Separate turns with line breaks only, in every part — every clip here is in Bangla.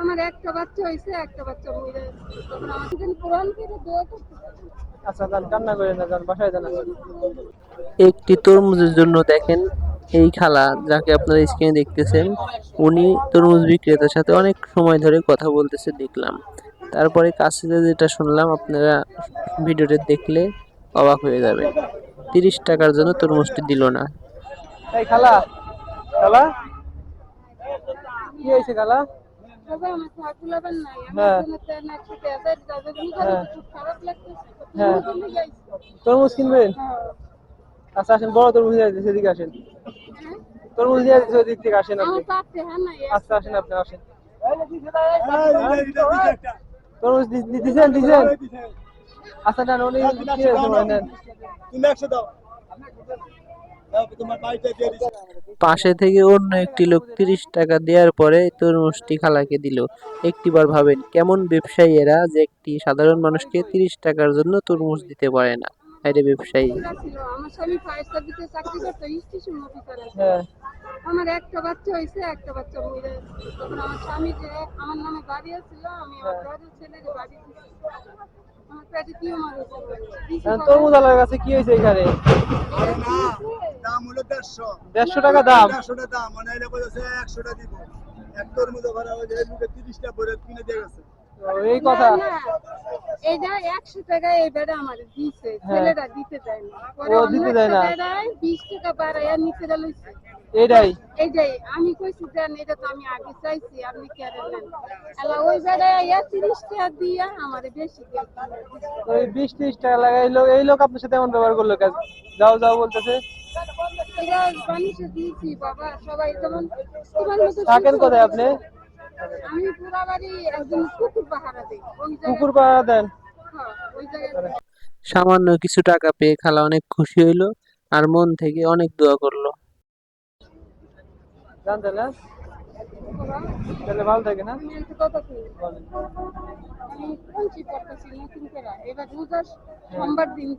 আমার একটা বাচ্চা হয়েছে, একটা বাচ্চা মরে গেছে। তখন আমাকে যেন কোরআন করে দোয়া করতে।
আচ্ছা যান, কান্না করেন না, যান বাসায় যান।
একটি তরমুজের জন্য দেখেন, এই খালা যাকে আপনারা স্ক্রিনে দেখতেছেন, উনি তরমুজ বিক্রেতার সাথে অনেক সময় ধরে কথা বলতেছে দেখলাম। তারপরে কাছে যেটা শুনলাম, আপনারা ভিডিওটি দেখলে অবাক হয়ে যাবেন। 30 টাকার জন্য তরমুজটি দিল না।
এই খালা, খালা কি হয়েছে খালা?
বাবা আমার সাকুলাবেন নাই, আমার
হ্যাঁ
জন্য তেন একশো টাকা যাবে, বুঝালে
হ্যাঁ
তো খুব খারাপ লাগতেছে।
হ্যাঁ,
তুমি যাইছো?
তরমুজ কিনবেন?
হ্যাঁ।
আচ্ছা আসেন, বড় তরমুজ দিয়ে দিচ্ছি, এদিকে আসেন।
হ্যাঁ?
তরমুজ দিয়ে দিচ্ছি, ওদিক থেকে আসেন আপনি।
আমার পাতে হ্যাঁ নাই।
আচ্ছা আসেন, আপনি আসেন। তরমুজ দিছেন দিছেন? আচ্ছা নেন, উনি কি হয়েছে ভাই, নেন।
পাশে থেকে অন্য একটি লোক 30 টাকা দেওয়ার পরে তরমুজটি খালাকে দিল। একটিবার ভাবেন কেমন ব্যবসায়ী এরা, যে একটি সাধারণ মানুষকে 30 টাকার জন্য তরমুজ দিতে পারে না। আরে ব্যবসায়ী!
ছিল আমার স্বামী ফায়ার সার্ভিসে চাকরি করতো, স্টেশন অফিসার আছে।
হ্যাঁ
আমার একটা বাচ্চা হয়েছে, একটা বাচ্চা মরে গেছে। তখন আমার স্বামী যে আমার নামে বাড়ি ছিল, আমি আমার বড় ছেলের বাড়ি দিচ্ছি। আমার পেটে টিউমার হয়েছে।
তরমুজ আলার কাছে কি হয়েছে এখানে?
দাম হলো 150
150 টাকা দাম?
150 টাকা দাম মানে এটা বলেছে 100 টাকা দিব এক তরমুজ ভাড়া হয়ে যায় লোকে 30 টাকা ভরে কিনে দিয়ে গেছে।
এই কথা।
না, এইটা 100 টাকা এই বেড়া আমার দিছে,
হ্যাঁ।
ছেলেরা দিতে দেয় না। পরে
ও
অন্য
দিতে দেয়
একটা
না?
বেড়ায় 20 টাকা বাড়াইয়া নিচে লইছে।
এইটাই?
এইটাই আমি কইছি দেন, এটা তো আমি আগে চাইছি, আপনি কেন নেন? আলা ওই বেড়ায় 30 টাকা দিয়া আমারে বেশি দিয়ে দিছে।
ওই 20-30 টাকা লাগাই, এই লোক আপনার সাথে এমন ব্যবহার করলো কাজ? যাও যাও বলতেছে।
এটা মানুষে দিয়েছি বাবা, সবাই যেমন তোমার মতো
থাকেন
সুস্থ
কোথায়
মানুষ।
আপনি?
আমি পুরা বাড়ি একজন কুকুর পাহারা দিই ওই
কুকুর
জায়গায়।
পাড়া দেন?
হ্যাঁ, ওই জায়গায়।
সামান্য কিছু টাকা পেয়ে খালা অনেক খুশি হইলো আর মন থেকে অনেক দোয়া করলো।
জান তাহলে,
বাবা,
তাহলে ভালো থাকে না?
আমি একটা কথা কই। আমি ফ্রেন্ডশিপ করতেছি নতুন করে, এবার রোজার সোমবার দিন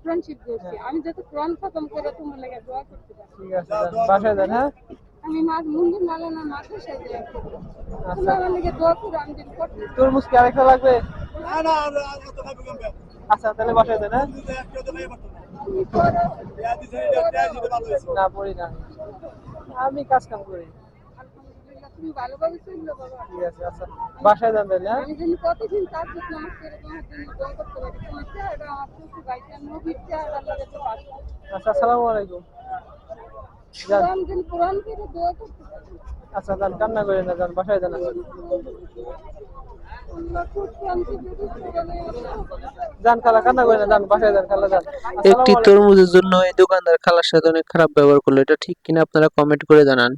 ফ্রেন্ডশিপ করছি। আমি যাতে কোরআন খতম করে তোমার লাগে দোয়া করতে পারি।
ঠিক আছে, যান বাসায় যান। হ্যাঁ
আমি মুন্দির মালানা মাদ্রাসায় যাই, তোমরা আমার লাগে দোয়া করো, আমি যেন করতে পারি।
তরমুজ কি আরেকটা লাগবে?
না না এত খাবে কম
আচ্ছা তাহলে বাসায় যান। হ্যাঁ
তুমি একটা তো নাই পারতো না
তুমি করো,
ইয়া দিছে এটা দিতে ভালো হইছে
না, পড়ি না, আমি কাজ কাম করি।
আলহামদুলিল্লাহ, তুমি ভালোভাবে চললো বাবা।
ঠিক আছে, আচ্ছা বাসায় যান তাহলে। হ্যাঁ
আমি যেন কতদিন তাজ্জুদ নামাজ করে তোমার জন্য দোয়া করতে পারি। তোমার চেহারা আমার চোখে ভাইটা নবীর চেহারা লাগে তো পাশে।
আচ্ছা, আসসালামু আলাইকুম। যান।
কোরআন যেন কোরআন করে দোয়া করতে পারি।
আচ্ছা যান, কান্না করেন না, যান বাসায় যান।
আল্লাহ খুব শান্তি দিতে পারে।
যান খালা, কান্না করেন না, যান বাসায় যান, খালা যান।
একটি
আসসালামু আলাইকুম।
তরমুজের জন্য এই দোকানদার খালার সাথে অনেক খারাপ ব্যবহার করলো। এটা ঠিক কিনা আপনারা কমেন্ট করে জানান।